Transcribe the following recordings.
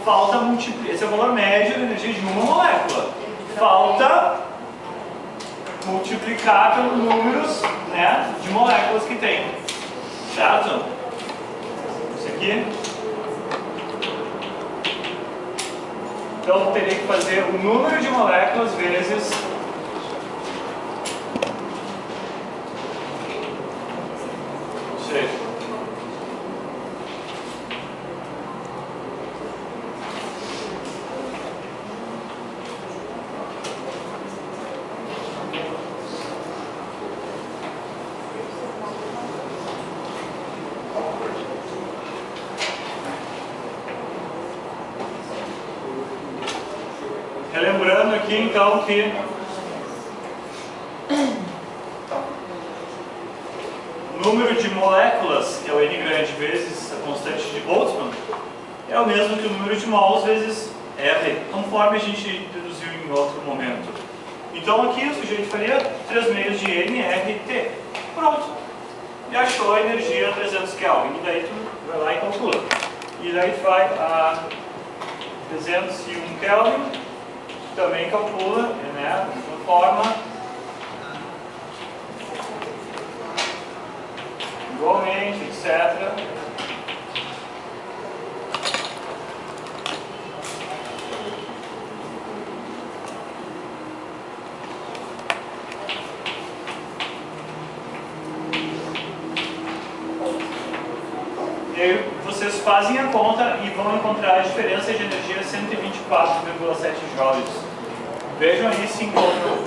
falta multiplicar. Esse é o valor médio da energia de uma molécula. Falta multiplicar pelos números, né, de moléculas que tem. Certo? Isso aqui. Então eu teria que fazer o número de moléculas vezes isso aí. Relembrando aqui então que o número de moléculas, que é o N grande vezes a constante de Boltzmann, é o mesmo que o número de mols vezes R, conforme a gente deduziu em outro momento. Então aqui o sujeito faria 3 meios de nRT. Pronto. E achou a energia 300 Kelvin. E daí tu vai lá e calcula. E daí tu vai a 301 Kelvin. Também calcula, né, de forma igualmente, etc. E aí vocês fazem a conta e vão encontrar a diferença de energia 124,7 joules. Vejam aí se encontram.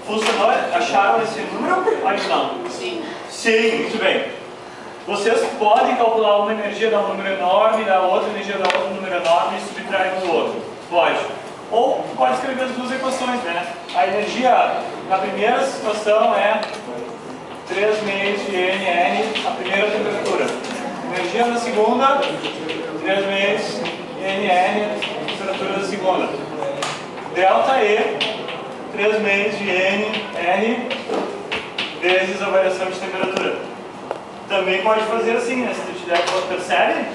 Funcionou? Acharam esse número? Ainda não? Sim. Sim, muito bem. Vocês podem calcular uma energia da um número enorme, da outra energia da outro número enorme e subtrair um do outro. Pode. Ou pode escrever as duas equações, né? A energia na primeira situação é 3 meios de NR, a primeira temperatura. Energia na segunda, 3 meios de NR, a temperatura da segunda. Delta E, 3 meios de NR vezes a variação de temperatura. Também pode fazer assim, né? Se tu tiver, percebe?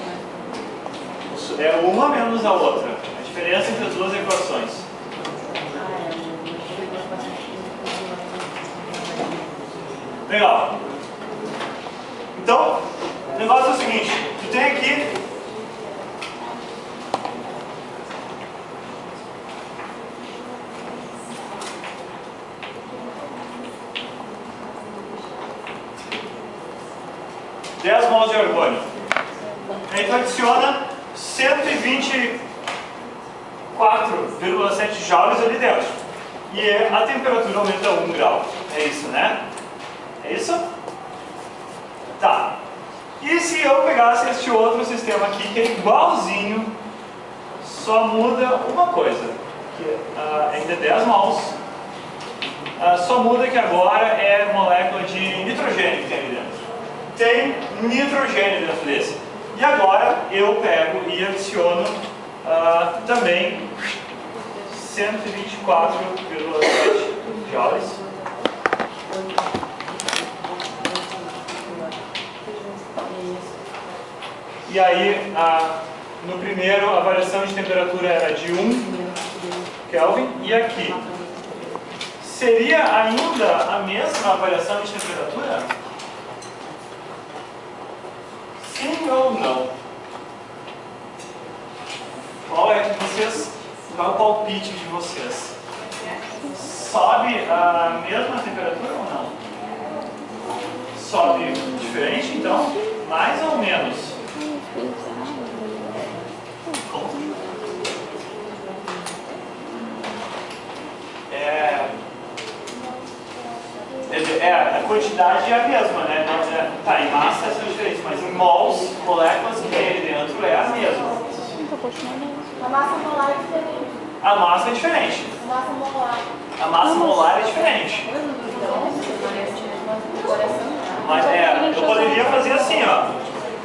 É uma menos a outra. A diferença entre as duas equações. Legal. Então, o negócio é o seguinte. Tu tem aqui mols de argônio. Aí tu adiciona 124,7 joules ali dentro. E a temperatura aumenta 1 grau. É isso, né? É isso? Tá. E se eu pegasse este outro sistema aqui, que é igualzinho, só muda uma coisa, que ainda é 10 mols, só muda que agora é molécula de nitrogênio que tem ali dentro. Tem nitrogênio dentro desse. E agora eu pego e adiciono também 124,7 joules. E aí, no primeiro, a variação de temperatura era de 1 Kelvin. E aqui, seria ainda a mesma variação de temperatura? Sim ou não? Qual é o palpite de vocês? sobe a mesma temperatura ou não? Sobe diferente, então? Mais ou menos? A quantidade é a mesma, né? Tá, em massa são diferentes, mas em mols, moléculas que tem dentro é a mesma. A massa molar é diferente. A massa é diferente. A massa molar. A massa molar é diferente. Mas eu poderia fazer assim, ó.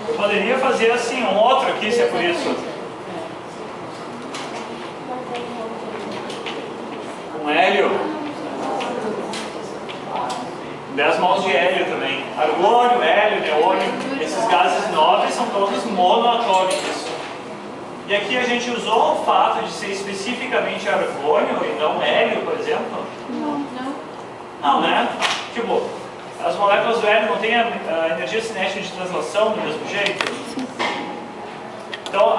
Eu poderia fazer assim, um outro aqui, se é por isso. Um hélio. 10 mols de hélio também. Argônio, hélio, neônio. Esses gases nobres são todos monoatômicos. E aqui a gente usou o fato de ser especificamente argônio e não hélio, por exemplo? Não, né? Tipo, as moléculas do hélio não têm a energia cinética de translação do mesmo jeito? Então,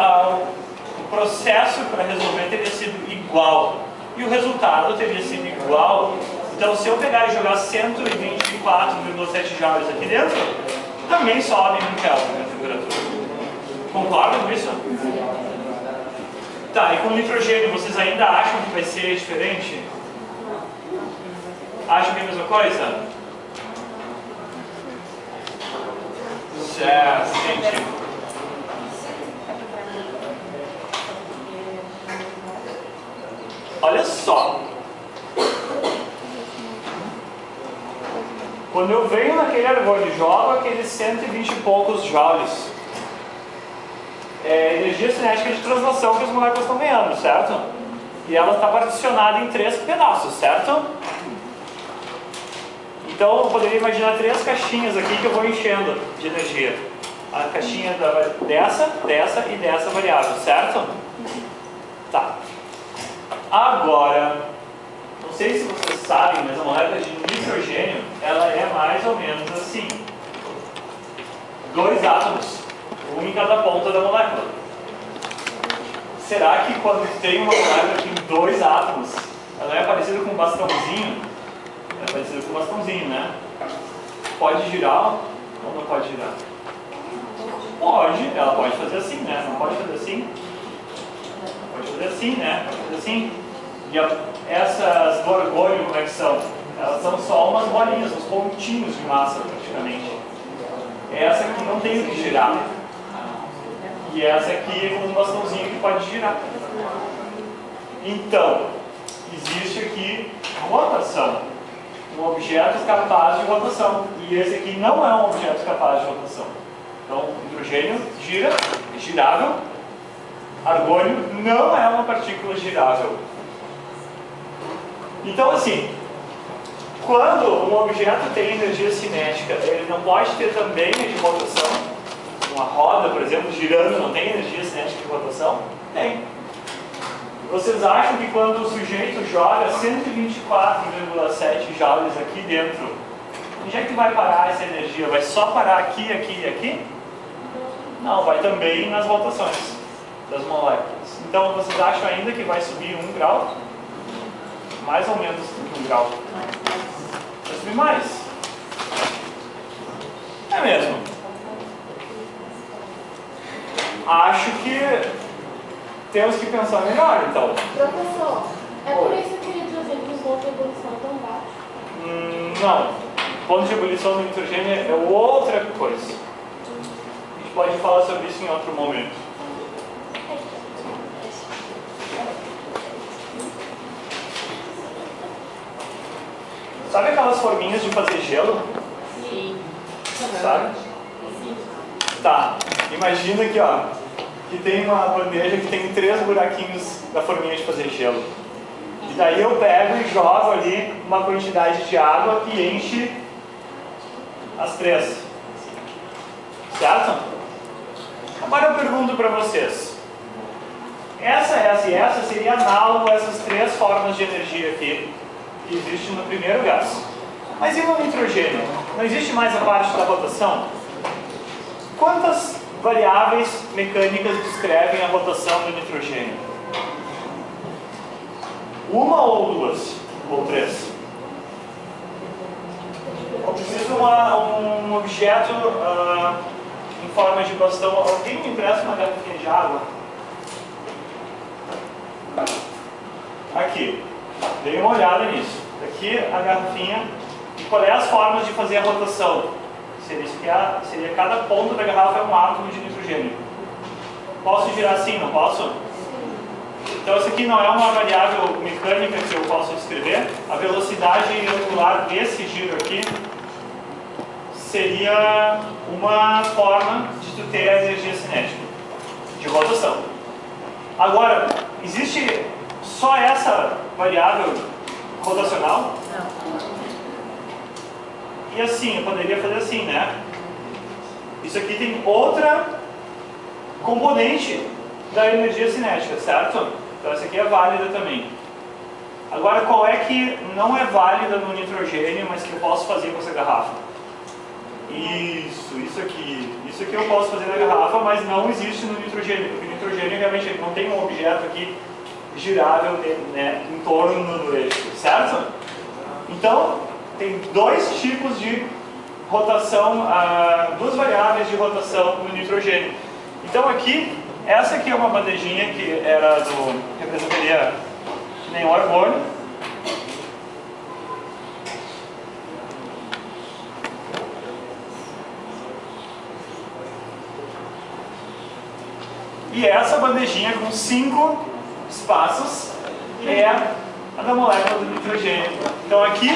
o processo para resolver teria sido igual. E o resultado teria sido igual. Então, se eu pegar e jogar 124,7 joules aqui dentro, também sobe 1 Kelvin a temperatura. Concordam com isso? Tá, e com nitrogênio, vocês ainda acham que vai ser diferente? Acham que é a mesma coisa? Certo, gente. Olha só. Quando eu venho naquele argônio e jogo aqueles 120 e poucos joules, é energia cinética de translação que as moléculas estão ganhando, certo? E ela está particionada em 3 pedaços, certo? Então eu poderia imaginar 3 caixinhas aqui que eu vou enchendo de energia. A caixinha dessa e dessa variável, certo? Tá. Agora, não sei se vocês sabem, mas a molécula de nitrogênio, ela é mais ou menos assim. 2 átomos, um em cada ponta da molécula. Será que quando tem uma molécula que tem 2 átomos, ela é parecida com um bastãozinho? É parecida com um bastãozinho, né? Pode girar ou não pode girar? Pode, ela pode fazer assim, né? Não pode fazer assim? Pode fazer assim, né? Pode fazer assim. E essas do argônio, como é que são? Elas são só umas bolinhas, uns pontinhos de massa, praticamente. Essa aqui não tem o que girar. E essa aqui é com um bastãozinho que pode girar. Então, existe aqui rotação. Um objeto capaz de rotação. E esse aqui não é um objeto capaz de rotação. Então, o hidrogênio gira, é girável. Argônio não é uma partícula girável. Então, assim, quando um objeto tem energia cinética, ele não pode ter também a de rotação. Uma roda, por exemplo, girando, não tem energia cinética de rotação? Tem. Vocês acham que quando o sujeito joga 124,7 joules aqui dentro, onde é que vai parar essa energia? Vai só parar aqui, aqui e aqui? Não, vai também nas rotações das moléculas. Então, vocês acham ainda que vai subir 1 grau? Mais ou menos 1 grau. Vai subir mais. É mesmo. Acho que temos que pensar melhor, então. Professor, é por isso que o nitrogênio tem um ponto de ebulição tão baixo? Não. Ponto de ebulição do nitrogênio é outra coisa. A gente pode falar sobre isso em outro momento. Sabe aquelas forminhas de fazer gelo? Sim. Sabe? Sim. Tá. Imagina aqui, ó, que tem uma bandeja que tem 3 buraquinhos da forminha de fazer gelo. E daí eu pego e jogo ali uma quantidade de água e enche as 3. Certo? Agora eu pergunto para vocês. Essa e essa seria análogo a essas 3 formas de energia aqui que existe no primeiro gás. Mas e no nitrogênio? Não existe mais a parte da rotação? Quantas variáveis mecânicas descrevem a rotação do nitrogênio? 1 ou 2? ou 3. Eu preciso um objeto em forma de bastão. Alguém me empresta uma garrafinha de água? Aqui. Dei uma olhada nisso. Aqui a garrafinha. E qual é as formas de fazer a rotação? Seria cada ponta da garrafa é um átomo de nitrogênio. Posso girar assim, não posso? Então isso aqui não é uma variável mecânica que eu posso descrever. A velocidade angular desse giro aqui seria uma forma de tu ter a energia cinética de rotação. Agora, existe só essa variável rotacional? Não. E assim, eu poderia fazer assim, né? Isso aqui tem outra componente da energia cinética, certo? Então essa aqui é válida também. Agora, qual é que não é válida no nitrogênio, mas que eu posso fazer com essa garrafa? Isso aqui. Isso aqui eu posso fazer na garrafa, mas não existe no nitrogênio, porque o nitrogênio realmente ele não tem um objeto aqui girável, né, em torno do eixo, certo? Então, tem dois tipos de rotação, duas variáveis de rotação no nitrogênio. Então aqui, essa aqui é uma bandejinha que representaria nenhum argônio. E essa bandejinha com 5 espaços é a da molécula do nitrogênio. Então aqui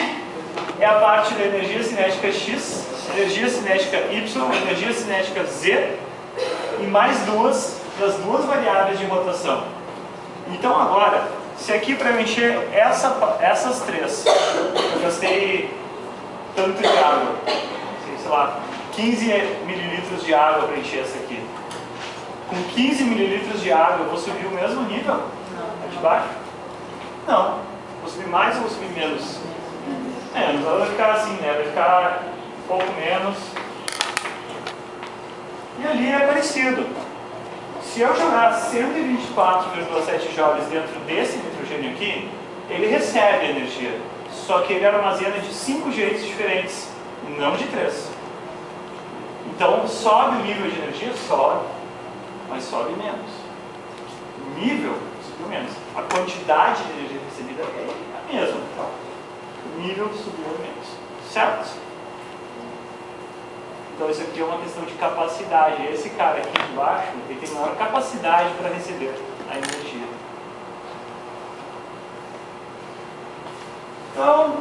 é a parte da energia cinética X, energia cinética Y, energia cinética Z e mais duas das duas variáveis de rotação. Então agora, se aqui para eu encher essas três, eu gastei tanto de água, sei lá, 15 mililitros de água para encher essa aqui. Com 15 mililitros de água eu vou subir o mesmo nível? Não. De baixo? Não. Vou subir mais ou vou subir menos? Menos. Ela vai ficar assim, né? Vai ficar um pouco menos. E ali é parecido. Se eu jogar 124,7 joules dentro desse nitrogênio aqui, ele recebe energia. Só que ele armazena de 5 jeitos diferentes, não de 3. Então sobe o nível de energia? Sobe. Mas sobe menos. O nível subiu menos. A quantidade de energia recebida é a mesma. O nível subiu menos. Certo? Então isso aqui é uma questão de capacidade. Esse cara aqui de baixo, ele tem maior capacidade para receber a energia. Então,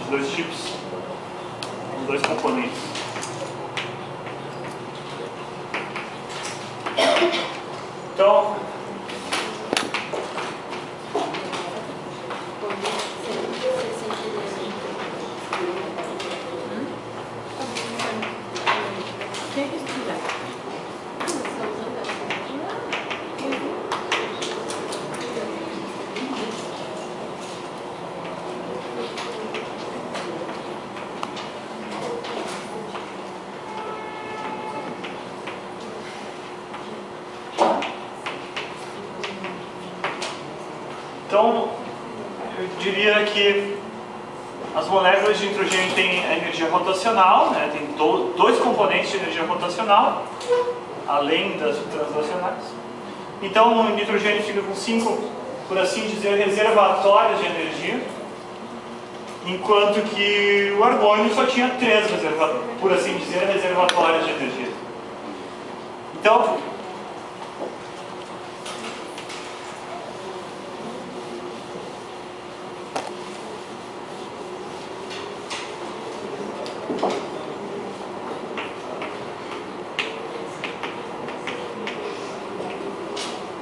os dois tipos, os dois componentes. Então, eu diria que as moléculas de nitrogênio têm a energia rotacional, né? Tem dois componentes de energia rotacional, além das translacionais. Então o nitrogênio fica com 5, por assim dizer, reservatórios de energia, enquanto que o argônio só tinha 3, por assim dizer, reservatórios de energia. Então,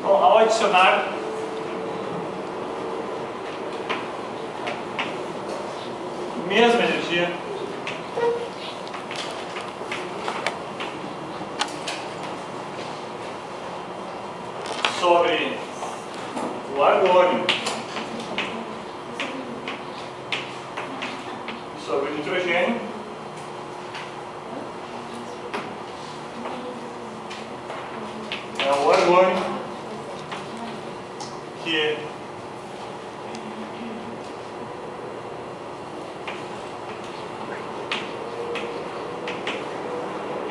ao adicionar mesma energia. Sobre o argônio, sobre o nitrogênio, é o argônio que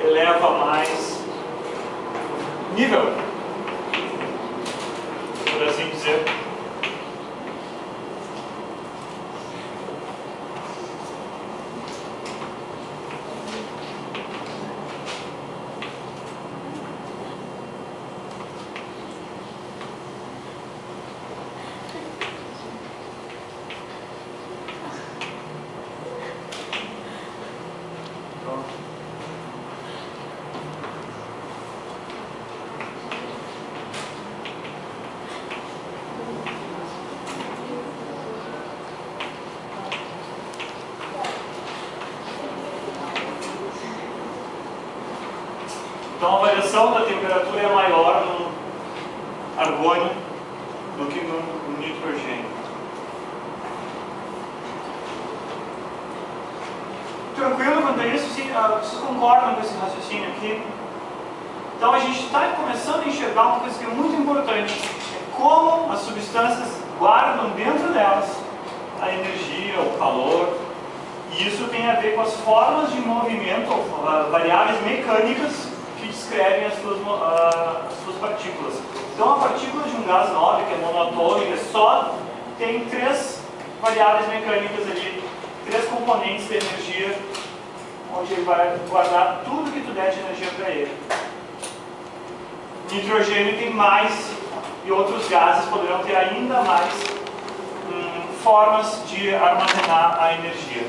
eleva mais nível, por assim dizer. Então a variação da temperatura é maior no argônio do que no nitrogênio. Tranquilo quanto a isso? Sim, vocês concordam com esse raciocínio aqui? Então a gente está começando a enxergar uma coisa que é muito importante. É como as substâncias guardam dentro delas a energia, o calor. E isso tem a ver com as formas de movimento, variáveis mecânicas que descrevem as suas partículas. Então a partícula de um gás nobre, que é monatômica, só tem 3 variáveis mecânicas ali, 3 componentes de energia, onde ele vai guardar tudo que tu der de energia para ele. Nitrogênio tem mais, e outros gases poderão ter ainda mais formas de armazenar a energia.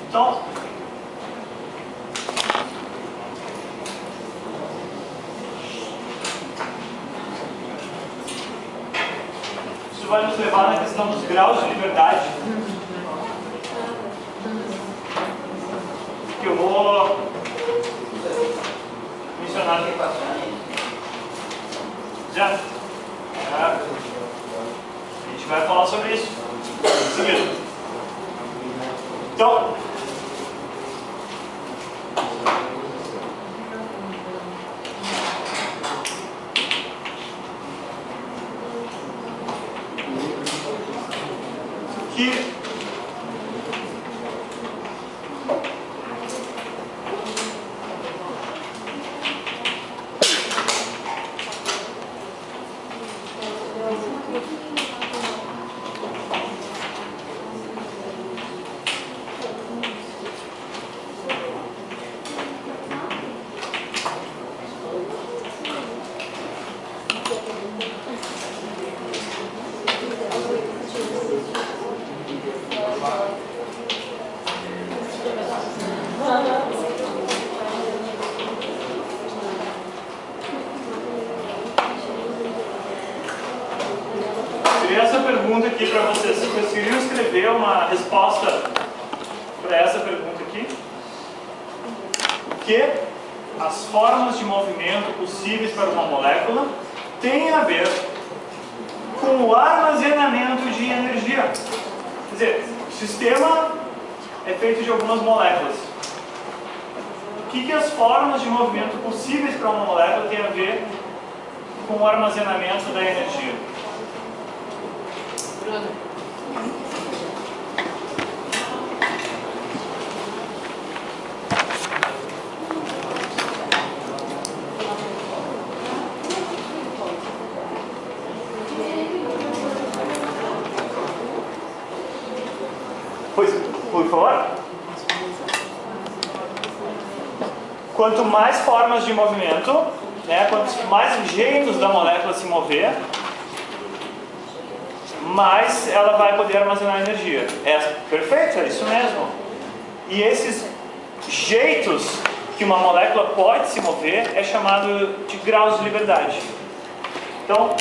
Então, isso vai nos levar na questão dos graus de liberdade, que eu vou mencionar aqui. Já? A gente vai falar sobre isso em seguida. Então, que essa pergunta aqui para vocês. Vocês conseguiriam escrever uma resposta para essa pergunta aqui? Que as formas de movimento possíveis para uma molécula têm a ver com o armazenamento de energia. Quer dizer, o sistema é feito de algumas moléculas. O que as formas de movimento possíveis para uma molécula têm a ver com o armazenamento da energia? Pois, por favor. Quanto mais formas de movimento, né, quantos mais jeitos da molécula se mover, mais ela vai poder armazenar energia. Perfeito, é isso mesmo. E esses jeitos que uma molécula pode se mover é chamado de graus de liberdade. Então,